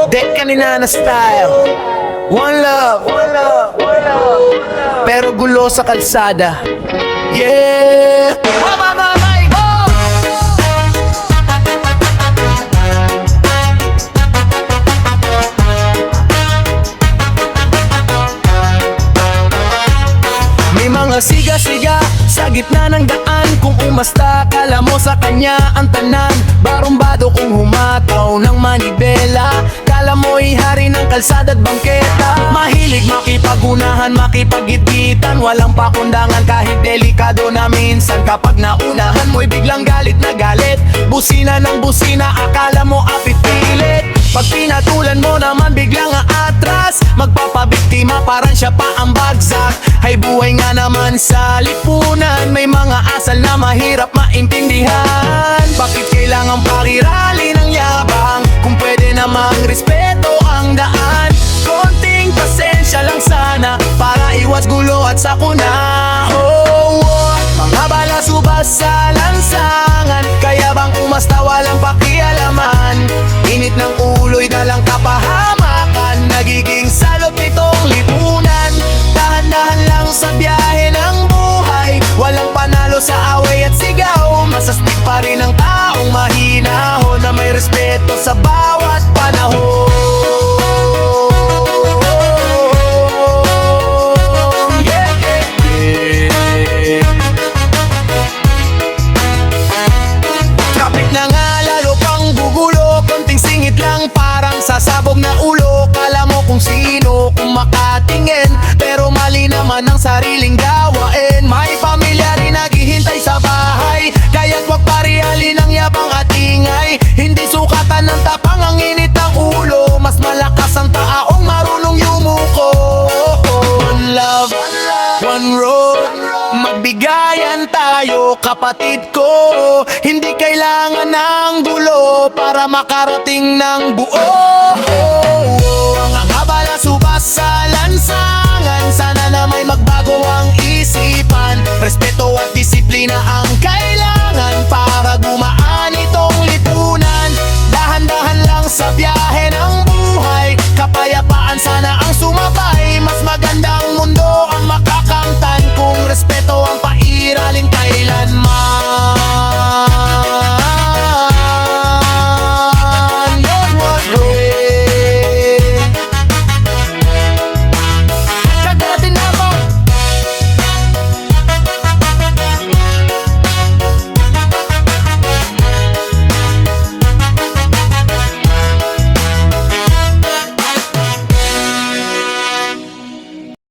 Dead kanina na style. One love, one love, one love. Pero gulo sa kalsada. Yeah. May mga siga-siga sa gitna ng daan. Kung umasta, kala mo sa kanya ang tanan. Barumbado kung humataw ng manibela. Kala mo'y hari ng kalsada at bangketa. Mahilig makipagunahan, makipagitgitan. Walang pakundangan kahit delikado na minsan. Kapag naunahan mo'y biglang galit na galit. Busina ng busina, akala mo apit-pilit. Pag pinatulan mo naman biglang aatras. Magpapabiktima parang siya pa ang bagsak. Hay buhay nga naman sa lipunan. May mga asal na mahirap maintindihan. Bakit kailangan pakirali ng yabang kung pwede namang respeto ang daan? Konting pasensya lang sana para iwas gulo at sakuna. Oh, oh. Mga balasubas sa lansangan, kaya bang umasta walang pakialaman? Init ng ulo'y dalang kapahamakan, nagiging salot nitong lipunan. Dahan-dahan lang sa biyahe ng buhay, walang panalo sa away at sigaw. Masastig pa rin ang taong mahinahon na may respeto sa bawat panahon. Yeah, yeah, yeah. Traffic na nga lalo pang gugulo, konting singit lang parang sasabog na ulo. Kala mo kung sino kung makatingin, pero mali naman ang sariling gawain. May pamilya rin naghihintay sa bahay, kaya't wag parihalin ang yabang at ingay. Hindi sukatan ng tapang ang init ng ulo, mas malakas ang taong marunong yumuko. One love, one road, magbigayan tayo kapatid ko. Hindi kailangan ng gulo para makarating ng buo.